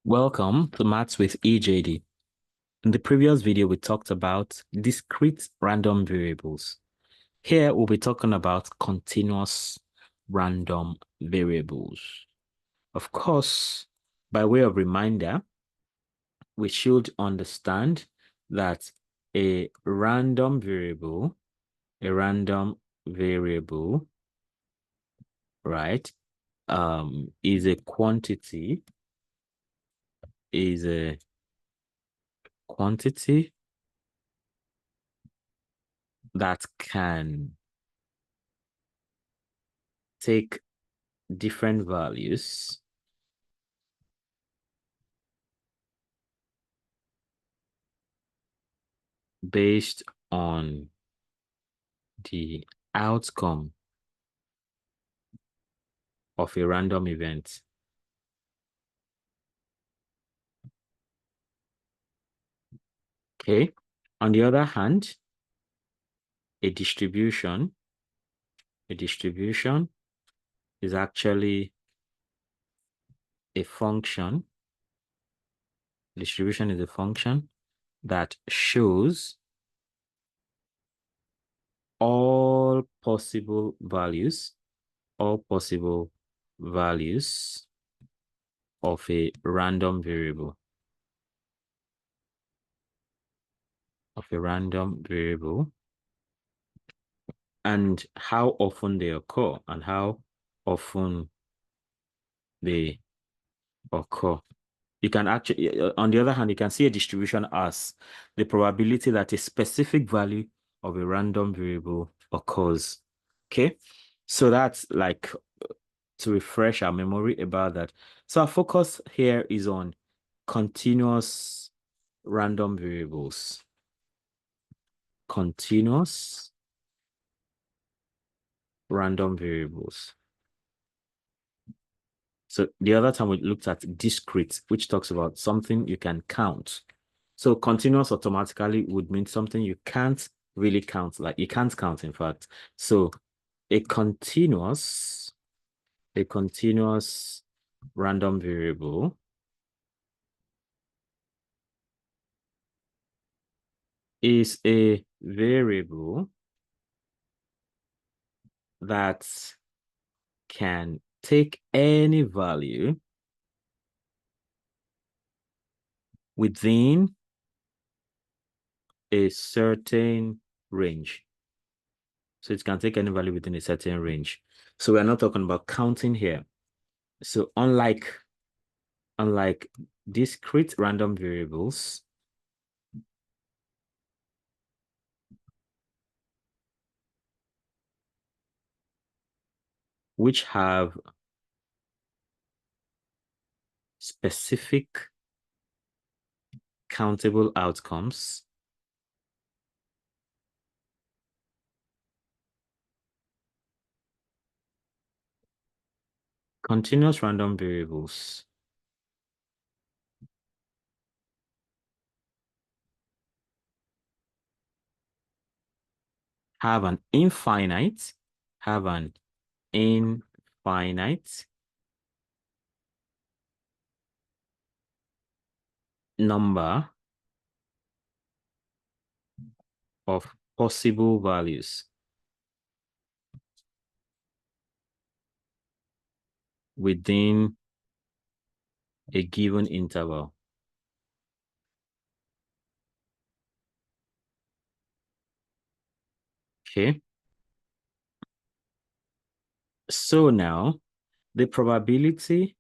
Welcome to Maths with EJD. In the previous video, we talked about discrete random variables. Here, we'll be talking about continuous random variables. Of course, by way of reminder, we should understand that a random variable, right, is a quantity that can take different values based on the outcome of a random event. Okay. On the other hand, a distribution is actually a function. Distribution is a function that shows all possible values of a random variable. And how often they occur and how often they occur. You can actually, on the other hand, you can see a distribution as the probability that a specific value of a random variable occurs. Okay, so that's like to refresh our memory about that. So our focus here is on continuous random variables. Continuous random variables. So the other time we looked at discrete, which talks about something you can count. So continuous automatically would mean something you can't really count, like you can't count, in fact. So a continuous random variable is a variable that can take any value within a certain range. So it can take any value within a certain range. So we're not talking about counting here. So unlike discrete random variables, which have specific countable outcomes, continuous random variables have an infinite number of possible values within a given interval. Okay. So now the probability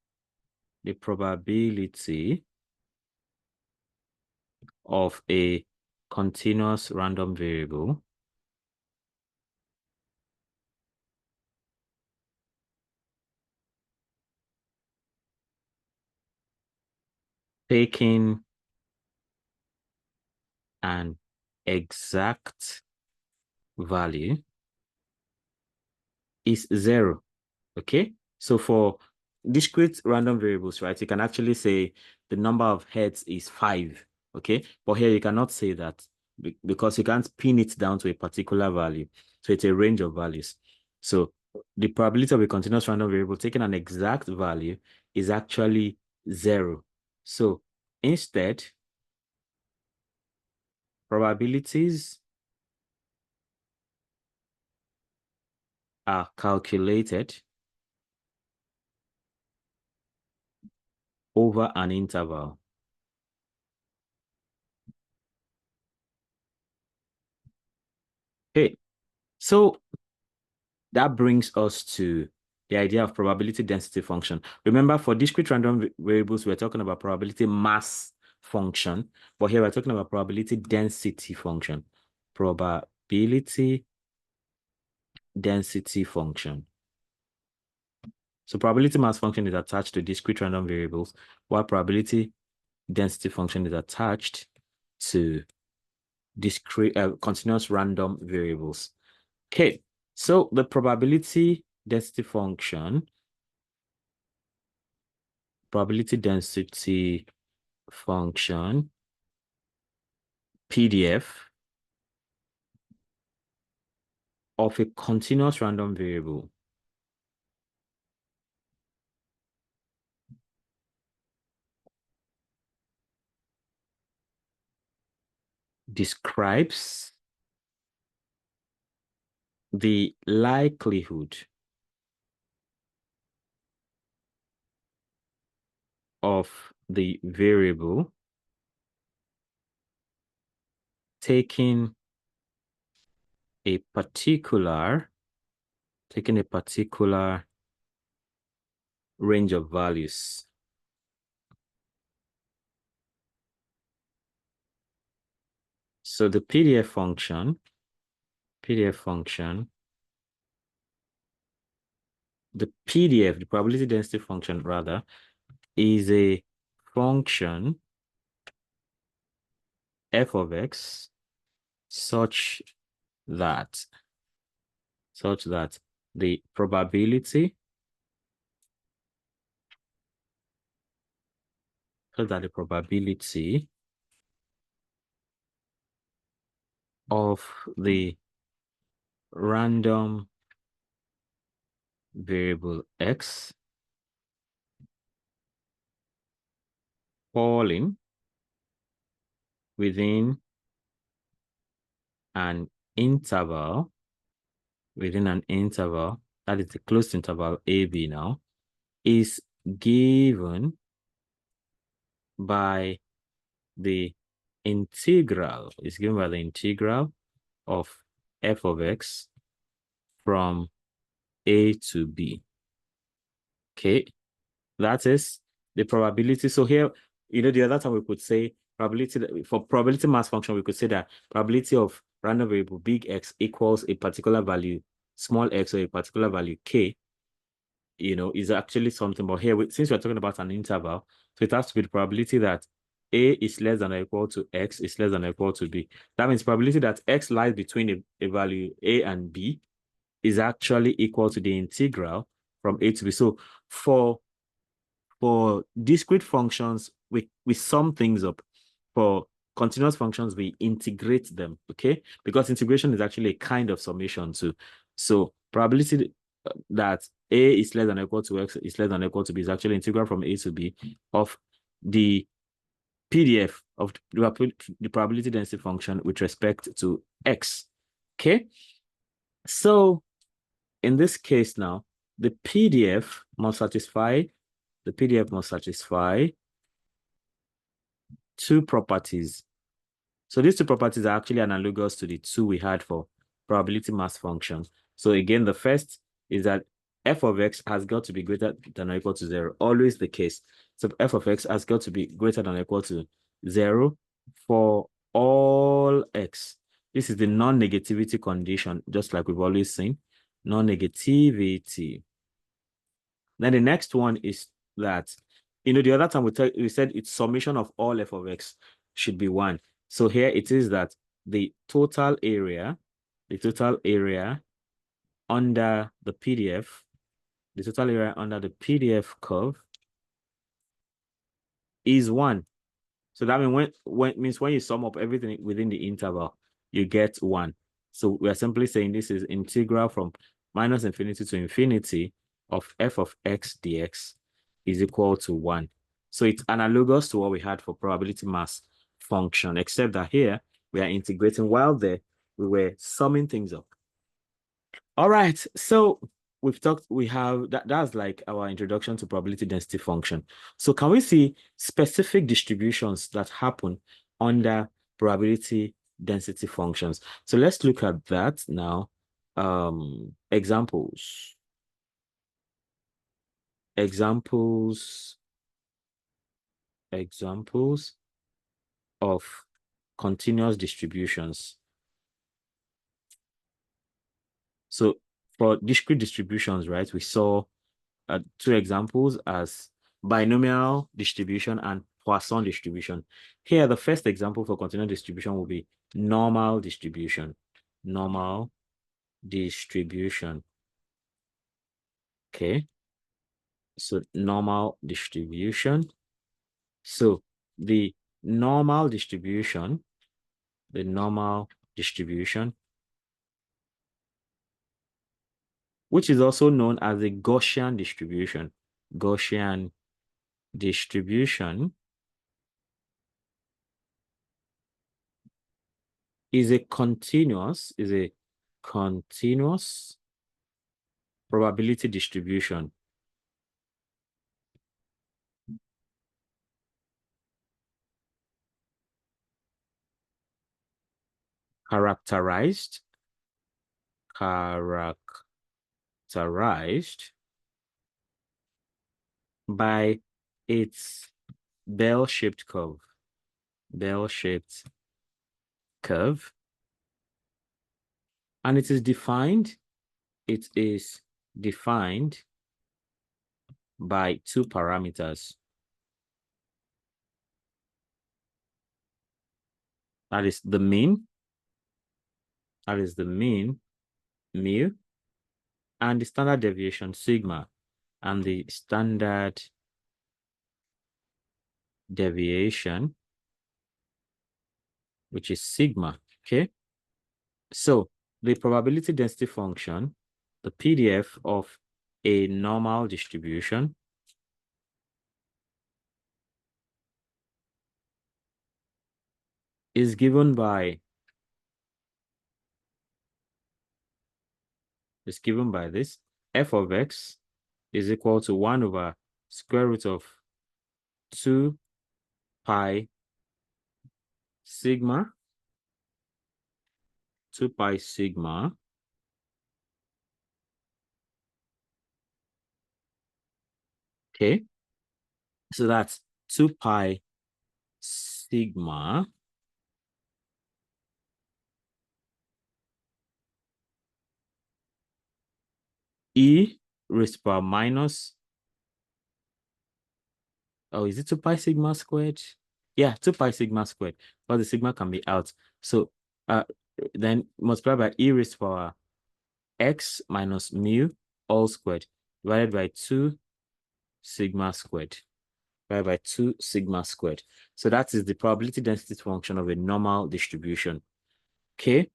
of a continuous random variable taking an exact value is 0. Okay, so for discrete random variables, right, you can actually say the number of heads is 5. Okay, but here you cannot say that because you can't pin it down to a particular value. So it's a range of values. So the probability of a continuous random variable taking an exact value is actually 0. So instead, probabilities are calculated over an interval. Okay, so that brings us to the idea of probability density function. Remember, for discrete random variables, we're talking about probability mass function, but here we're talking about probability density function. Probability density function. So probability mass function is attached to discrete random variables, while probability density function is attached to discrete continuous random variables. Okay, so the probability density function, PDF of a continuous random variable describes the likelihood of the variable taking a particular range of values. So the PDF function, the probability density function rather, is a function f of x such that the probability of the random variable x falling within an interval, that is the closed interval AB now, is given by the integral, of f of x from A to B. Okay, that is the probability. So here, the other time we could say probability, for probability mass function, we could say that probability of random variable big X equals a particular value small x or a particular value K, is actually something. But here, since we're talking about an interval, so it has to be the probability that A is less than or equal to X is less than or equal to B. That means probability that X lies between a value A and B is actually equal to the integral from A to B. So for discrete functions, we sum things up. For continuous functions, we integrate them, okay? Because integration is actually a kind of summation too. So probability that A is less than or equal to X is less than or equal to B is actually integral from A to B of the PDF of the probability density function with respect to X, okay? So in this case now, the PDF must satisfy two properties. So these two properties are actually analogous to the two we had for probability mass functions. So again, the first is that f of x has got to be greater than or equal to 0. Always the case. So f of x has got to be greater than or equal to 0 for all x. This is the non-negativity condition, just like we've always seen. Non-negativity. Then the next one is that, the other time we said its summation of all f of x should be 1. So here it is that the total area under the PDF curve is 1. So that means when you sum up everything within the interval, you get 1. So we are simply saying this is integral from minus infinity to infinity of f of x dx is equal to 1. So it's analogous to what we had for probability mass function, except that here we are integrating, while there we were summing things up. All right, so we have that's like our introduction to probability density function. So can we see specific distributions that happen under probability density functions? So let's look at that now. Examples. Examples of continuous distributions. So for discrete distributions, right, we saw two examples as binomial distribution and Poisson distribution. Here, the first example for continuous distribution will be normal distribution. Normal distribution. Okay. So normal distribution. So the normal distribution, the normal distribution, which is also known as the Gaussian distribution. Gaussian distribution is a continuous probability distribution. Characterized by its bell-shaped curve. Bell-shaped curve. And it is defined by two parameters. That is the mean. That is the mean, mu, and the standard deviation, sigma. And the standard deviation, which is sigma. Okay. So the probability density function, the PDF of a normal distribution, is given by this. F of x is equal to 1 over square root of 2 pi sigma, 2 pi sigma, okay? So that's 2 pi sigma e raised to power minus, oh, is it 2 pi sigma squared? Yeah, 2 pi sigma squared, but the sigma can be out. So then multiply by e raised to power x minus mu all squared divided by 2 sigma squared. Divided by 2 sigma squared. So that is the probability density function of a normal distribution. Okay.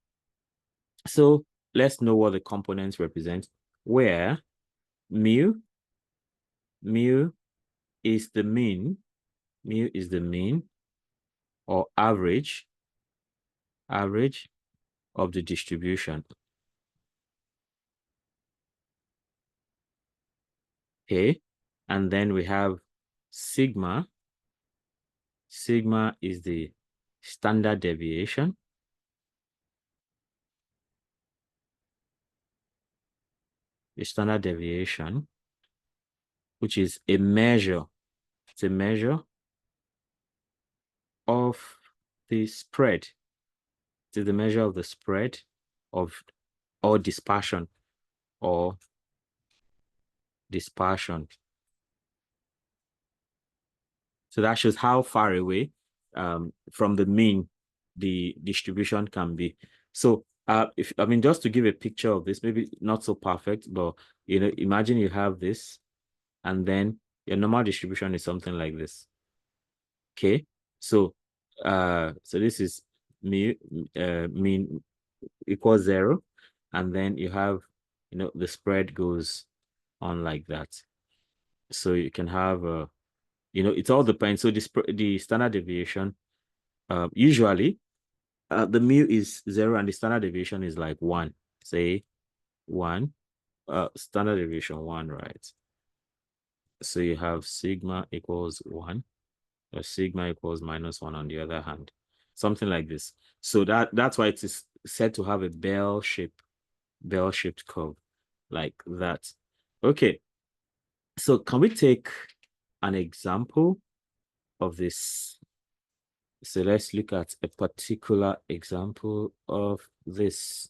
So let's know what the components represent, where mu is the mean, or average of the distribution. Okay. And then we have sigma. Sigma is the standard deviation. The standard deviation, which is a measure. It's a measure of the spread. It is the measure of the spread of or dispersion or dispersion. So that shows how far away from the mean the distribution can be. So just to give a picture of this, maybe not so perfect, but imagine you have this, and then your normal distribution is something like this. Okay, so this is mean equals 0, and then you have the spread goes on like that. So you can have It all depends. So the standard deviation, usually, the mu is 0 and the standard deviation is like 1. Say 1. Standard deviation 1, right? So you have sigma equals 1, or sigma equals -1 on the other hand, something like this. So that's why it is said to have a bell-shaped curve like that. Okay, so can we take an example of this? So let's look at a particular example of this.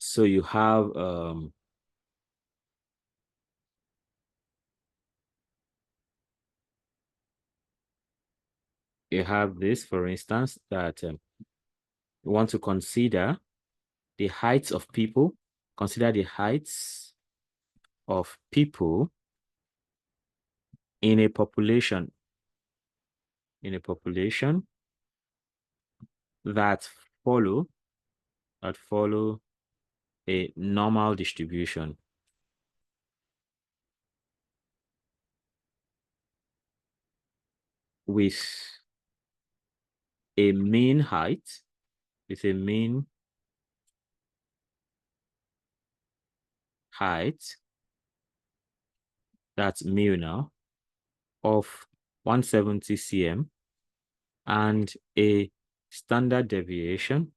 So you have this, for instance, that you want to consider the heights of people. Consider the heights of people in a population that follow a normal distribution with a mean height, with a mean height, that's mu now, of 170 cm and a standard deviation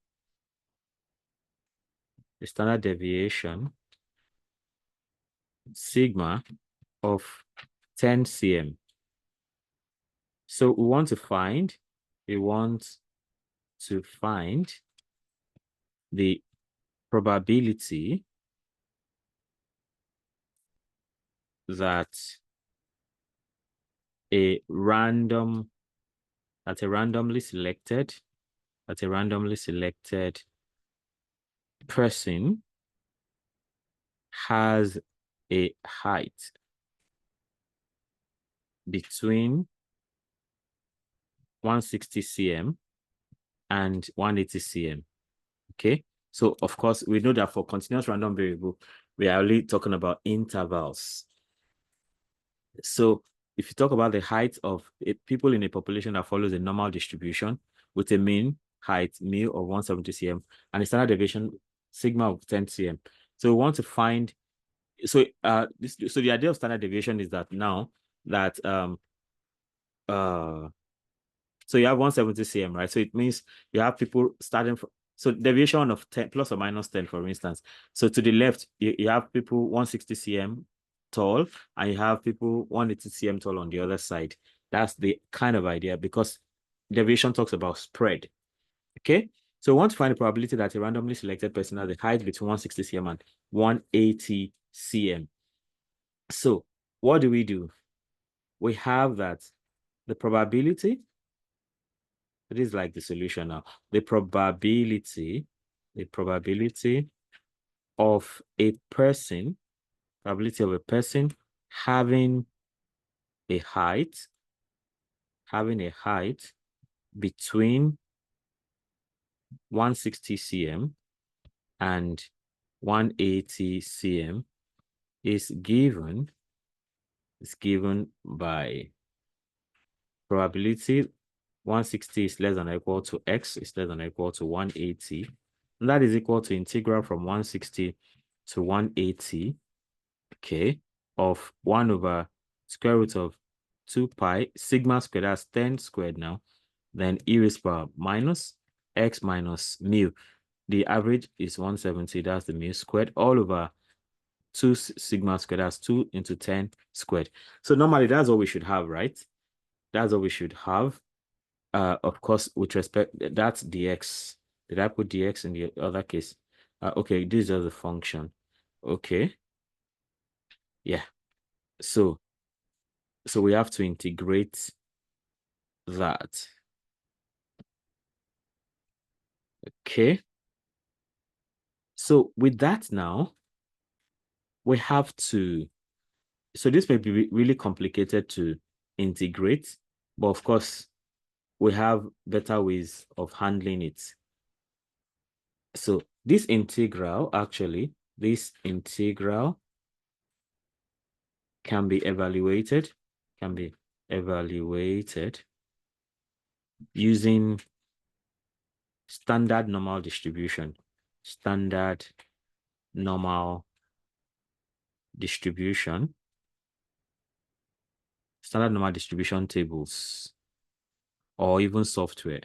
sigma of 10 cm. So we want to find the probability that a randomly selected person has a height between 160 cm and 180 cm. Okay, so of course we know that for continuous random variable we are only talking about intervals. So if you talk about the height of people in a population that follows a normal distribution with a mean height mu of 170 cm and a standard deviation sigma of 10 cm, so we want to find. So so the idea of standard deviation is that now that so you have 170 cm, right? So it means you have people starting from, so deviation of 10 plus or minus 10, for instance. So to the left, you have people 160 cm tall, and you have people 180 cm tall on the other side. That's the kind of idea, because deviation talks about spread. Okay. So we want to find the probability that a randomly selected person has a height between 160 cm and 180 cm. So what do? We have that the probability, it is like the solution now. The probability of a person, having a height, between 160 cm and 180 cm is given by probability 160 is less than or equal to x is less than or equal to 180. And that is equal to integral from 160 to 180, okay, of 1 over square root of 2 pi sigma squared, that's 10 squared now, then e raised power minus x minus mu. The average is 170, that's the mu squared, all over 2 sigma squared, that's 2 into 10 squared. So normally that's what we should have, right? That's what we should have. Of course, with respect, that's dx. Did I put dx in the other case? Okay, this is just a function. Okay. Yeah. So we have to integrate that. Okay. So with that now, we have to, so this may be really complicated to integrate, but of course, we have better ways of handling it. So this integral can be evaluated using standard normal distribution. Standard normal distribution tables, or even software.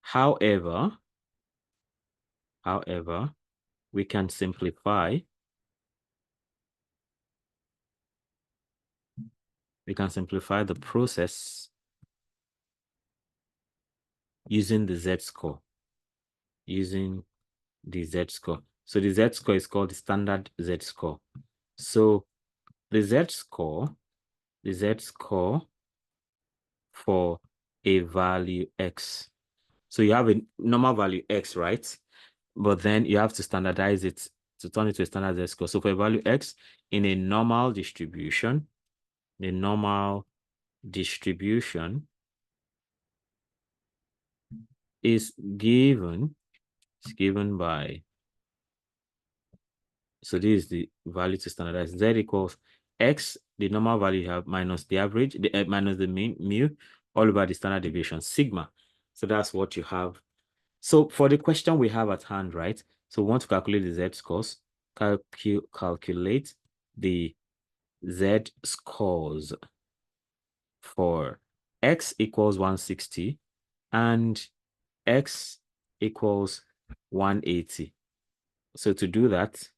However, we can simplify the process using the z-score. So the z-score is called the standard z-score. So the z-score for a value x. So you have a normal value x, right? But then you have to standardize it to turn it to a standard z-score. So for a value x in a normal distribution, is given by, so this is the value to standardize. Z equals x, the normal value you have, minus the average, minus the mean, mu, all over the standard deviation, sigma. So that's what you have. So for the question we have at hand, right? So we want to calculate the z-scores. Calculate the z-scores for x equals 160 and x equals 180. So to do that,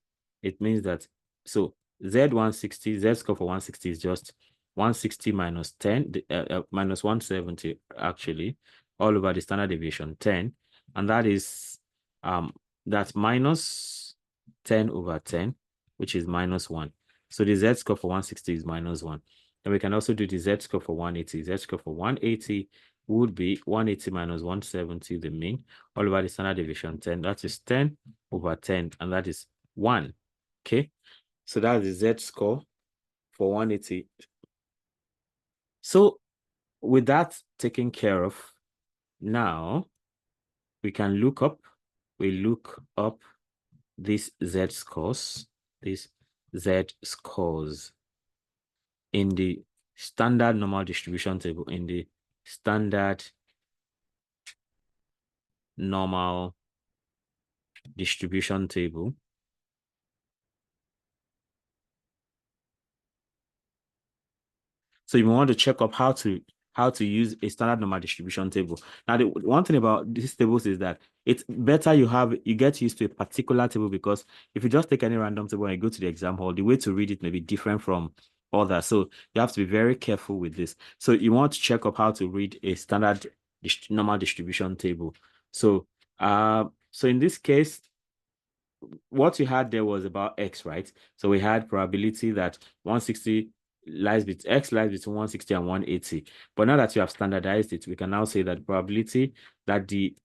it means that, so z160, z-score for 160 is just 160 minus 10, minus 170 actually, all over the standard deviation 10, and that is that's minus 10 over 10, which is minus 1. So the z-score for 160 is minus 1. And we can also do the z-score for 180. Z-score for 180 would be 180 minus 170, the mean, all over the standard deviation 10. That is 10 over 10, and that is 1. Okay, so that's the z-score for 180. So with that taken care of, now we can look up, these z-scores, in the standard normal distribution table, in the standard normal distribution table. So you want to check up how to use a standard normal distribution table. Now, the one thing about these tables is that it's better you get used to a particular table, because if you just take any random table and you go to the exam hall, the way to read it may be different from others. So you have to be very careful with this. So you want to check up how to read a standard normal distribution table. So so in this case, what you had there was about x, right? So we had probability that 160 x lies between 160 and 180. But now that you have standardized it, we can now say that probability that the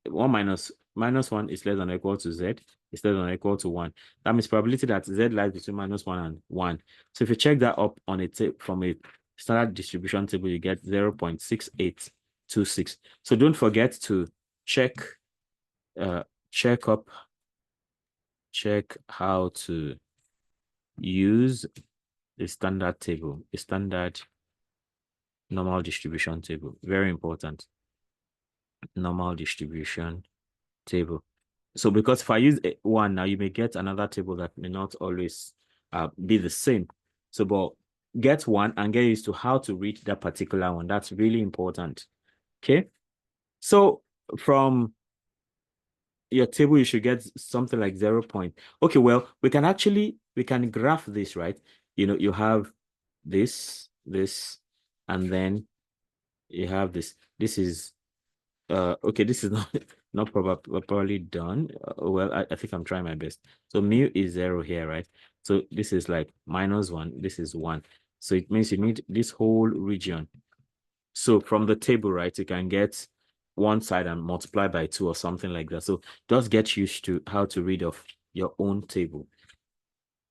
1 minus 1 is less than or equal to z is less than or equal to 1. That means probability that z lies between minus 1 and 1. So if you check that up on from a standard distribution table, you get 0.6826. So don't forget to check how to use a standard table, a standard normal distribution table. Very important. Normal distribution table. So because if I use one now, you may get another table that may not always be the same. So, but get one and get used to how to read that particular one. That's really important. Okay. So from your table, you should get something like 0 point. Okay, well, we can graph this, right? You know, you have this, and then you have this. This is okay, this is not properly done. Well, I think I'm trying my best. So mu is 0 here, right? So this is like -1, this is 1. So it means you need this whole region. So from the table, right, you can get one side and multiply by 2 or something like that. So just get used to how to read off your own table.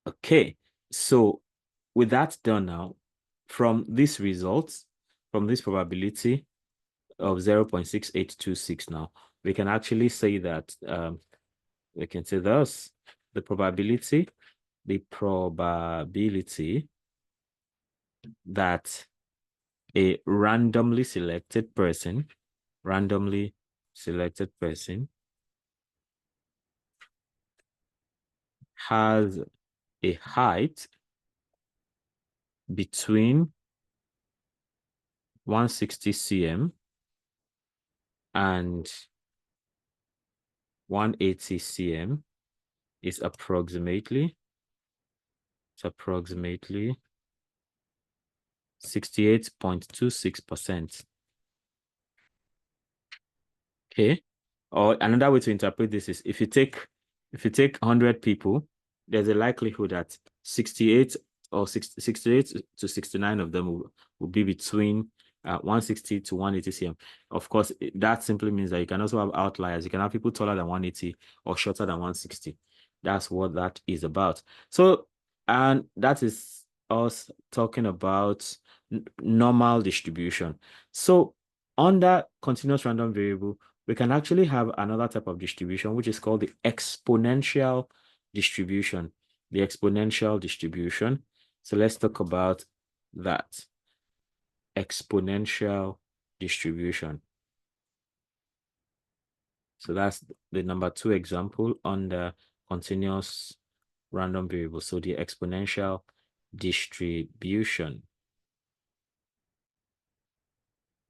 Okay, so with that done now, from this results, from this probability of 0.6826 now, we can actually say that we can say thus the probability that a randomly selected person has a height between 160 cm and 180 cm is approximately 68.26%. Okay. Or another way to interpret this is if you take 100 people, there's a likelihood that 68 or 68 to 69 of them will be between 160 to 180 cm. Of course, that simply means that you can also have outliers. You can have people taller than 180 or shorter than 160. That's what that is about. So, and that is us talking about normal distribution. So under continuous random variable, we can actually have another type of distribution, which is called the exponential distribution. The exponential distribution. So let's talk about that. Exponential distribution. So that's the number 2 example on the continuous random variable. So the exponential distribution.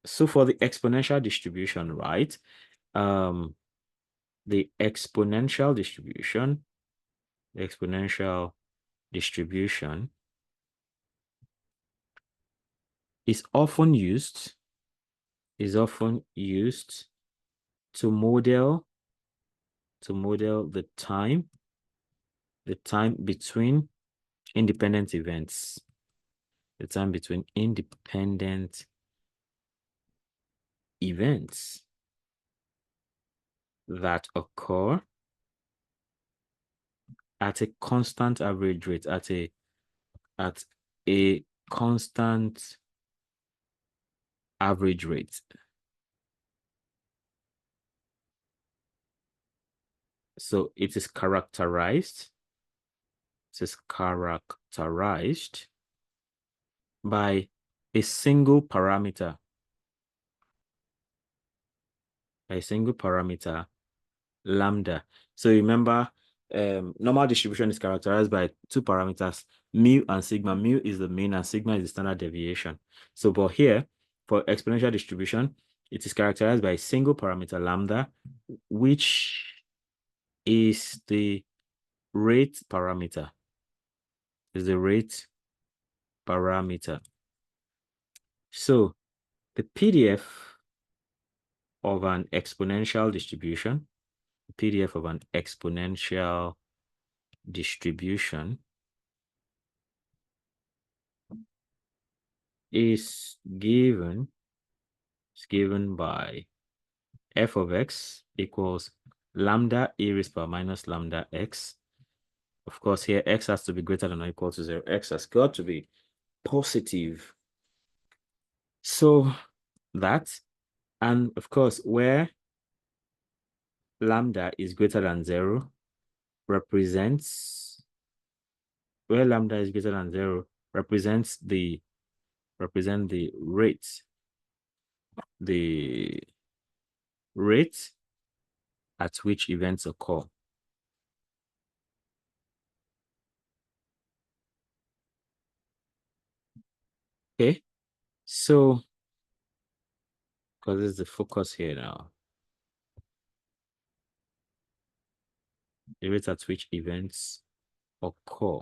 So for the exponential distribution, right? The exponential distribution is often used to model the time between independent events. The time between independent events that occur at a constant average rate, at a constant average rate. So it is characterized by a single parameter, lambda. So remember, normal distribution is characterized by 2 parameters, mu and sigma. Mu is the mean and sigma is the standard deviation. So but here, for exponential distribution, it is characterized by a single parameter, lambda, which is the rate parameter. So the PDF of an exponential distribution, is given by f of x equals lambda e raised power minus lambda x. Of course, here x has to be greater than or equal to 0. X has got to be positive. So that, and of course, where lambda is greater than 0 represents the rate at which events occur. Okay, so because this is the focus here now, the rate at which events occur.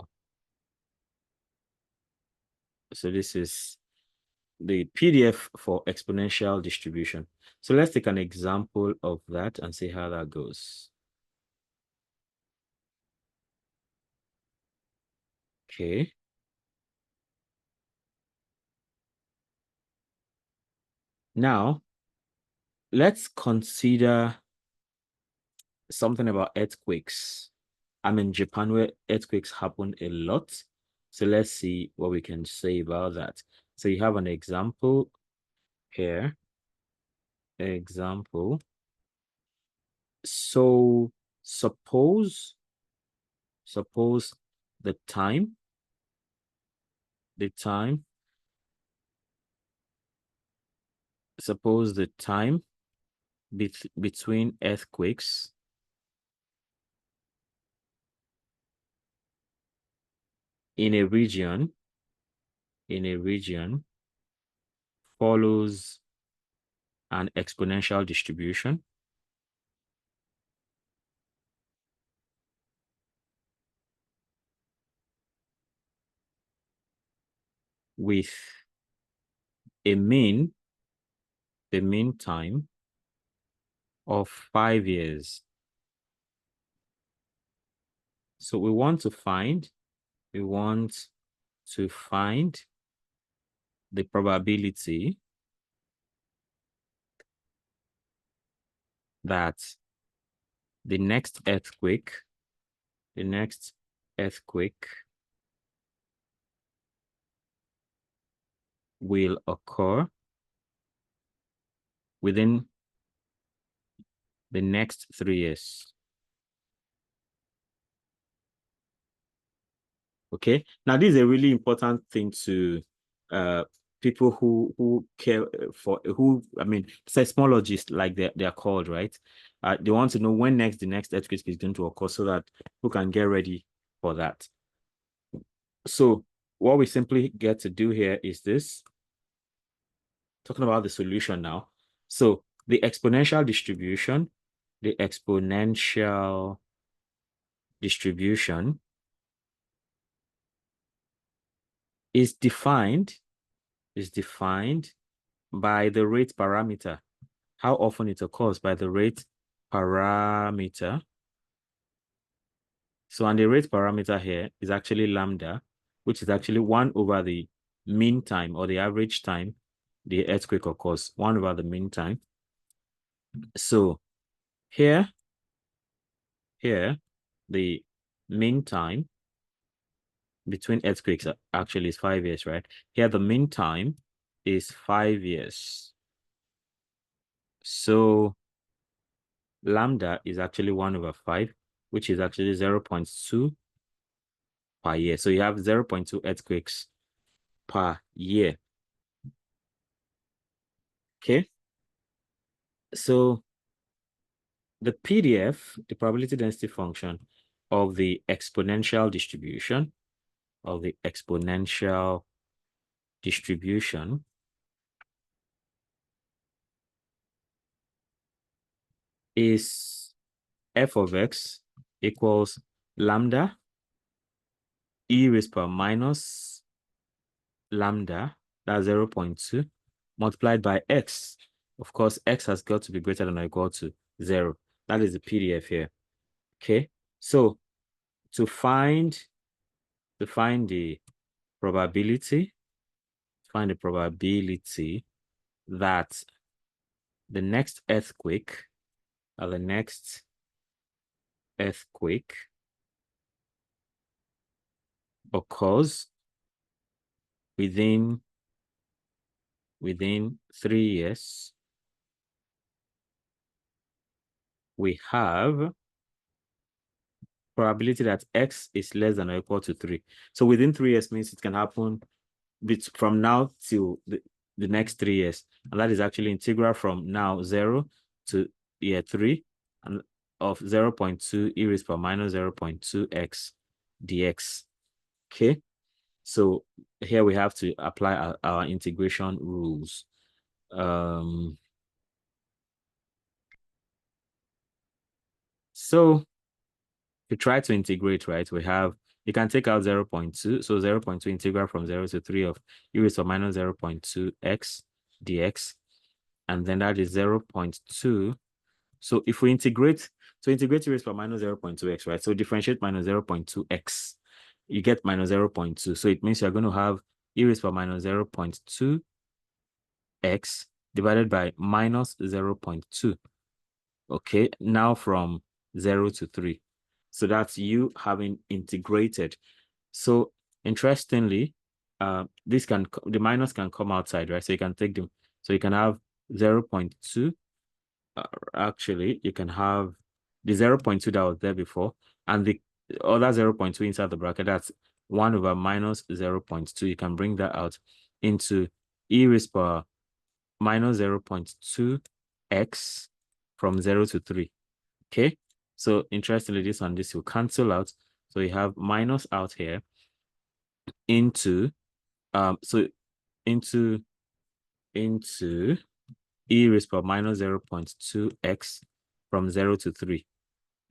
So this is the PDF for exponential distribution. So let's take an example of that and see how that goes. Okay. Now, let's consider something about earthquakes. I'm in Japan where earthquakes happen a lot. So let's see what we can say about that. So you have an example here. So suppose suppose the time suppose the time between earthquakes in a region follows an exponential distribution with a mean time of 5 years. So we want to find the probability that the next earthquake will occur within the next 3 years. Okay, now this is a really important thing to people who care for, who, I mean, seismologists, like they're called, right? They want to know when the next earthquake is going to occur so that people can get ready for that. So what we simply get to do here is this, talking about the solution now. So the exponential distribution is defined by the rate parameter. How often it occurs by the rate parameter. So, and the rate parameter here is actually lambda, which is actually 1 over the mean time or the average time the earthquake occurs, 1 over the mean time. So here, the mean time between earthquakes actually is 5 years, right? Here, the mean time is 5 years. So lambda is actually 1 over 5, which is actually 0.2 per year. So you have 0.2 earthquakes per year. Okay. So the PDF, the probability density function of the exponential distribution, is f of x equals lambda e raised power minus lambda, that's 0.2, multiplied by x. Of course, x has got to be greater than or equal to 0. That is the PDF here. Okay, so to find the probability, that the next earthquake occurs within 3 years, we have probability that x is less than or equal to 3. So within 3 years means it can happen from now till the next 3 years. And that is actually integral from now 0 to year 3 and of 0.2 e raised power minus 0.2x dx. Okay. So here we have to apply our integration rules. So to try to integrate, right, we have, you can take out 0.2. So 0.2 integral from 0 to 3 of e raised to minus 0.2x dx. And then that is 0.2. So if we integrate, e raised to minus 0.2x, right? So differentiate minus 0.2x. You get minus 0.2. So it means you're going to have e raised to minus 0.2x divided by minus 0.2. Okay, now from 0 to 3. So that's you having integrated. So interestingly, the minus can come outside, right? So you can take them. So you can have 0.2. Actually, you can have the 0.2 that was there before, and the other 0.2 inside the bracket, that's 1 over minus 0.2. You can bring that out into e raised power minus 0.2x from 0 to 3. Okay, so interestingly, this and this will cancel out. So you have minus out here into into e raised power minus 0.2x from 0 to 3.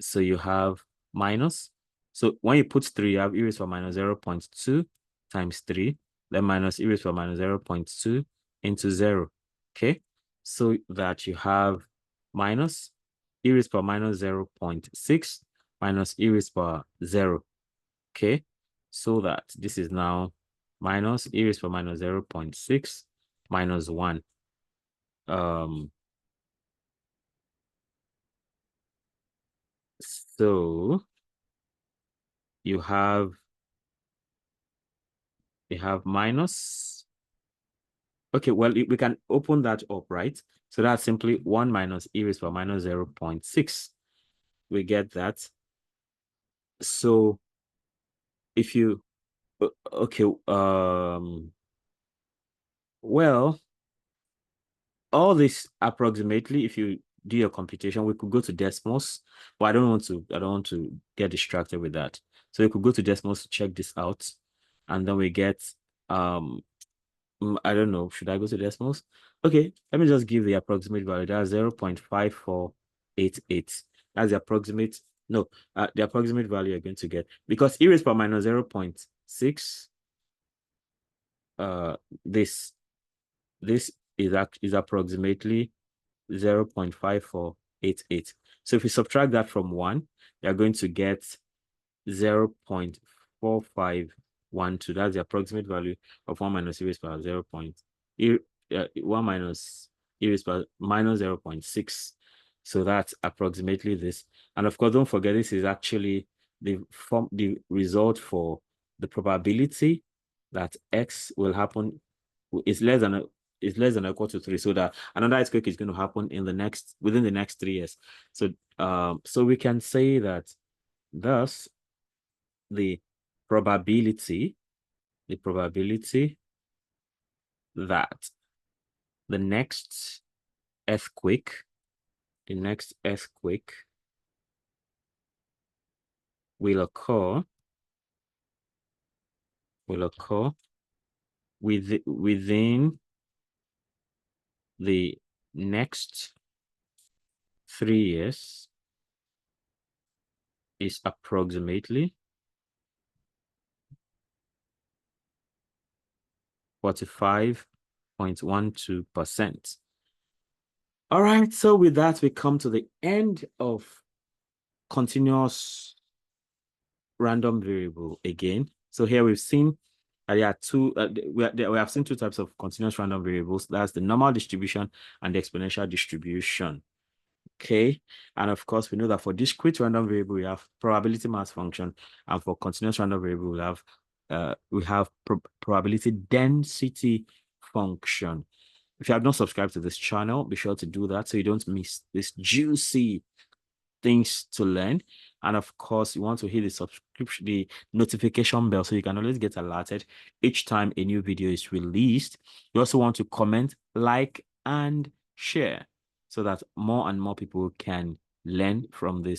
So you have minus. So when you put 3, you have e raised power minus 0.2 times 3, then minus e raised power minus 0.2 into 0. Okay, so that you have minus e raised power minus 0.6 minus e raised power 0. Okay, so that this is now minus e raised power minus 0.6 minus 1. So you have minus. Okay, well, we can open that up, right? So that's simply 1 minus e raised power minus 0.6. We get that. So if you, okay, well, all this approximately, if you do your computation, we could go to decimals, but I don't want to get distracted with that. So we could go to decimals to check this out, and then we get, I don't know, should I go to decimals? Okay, let me just give the approximate value. That's 0.5488. That's the approximate, no, the approximate value you're going to get. Because e raised power minus 0.6, this is approximately 0.5488. So if you subtract that from 1, you're going to get 0.4512. That's the approximate value of 1 minus e raised power 1 minus e raised power minus 0.6. So that's approximately this. And of course, don't forget, this is actually the result for the probability that x will happen is less than or equal to 3, so that another earthquake is going to happen within the next 3 years. So so we can say that thus the probability that the next earthquake will occur within the next 3 years is approximately 45.12%. All right, so with that, we come to the end of continuous random variable again. So here we've seen there are two, we have seen two types of continuous random variables. That's the normal distribution and the exponential distribution. Okay, and of course, we know that for discrete random variable, we have probability mass function, and for continuous random variable, we have probability density function. If you have not subscribed to this channel, be sure to do that so you don't miss this juicy things to learn. And of course, you want to hit the notification bell so you can always get alerted each time a new video is released. You also want to comment, like, and share so that more and more people can learn from this.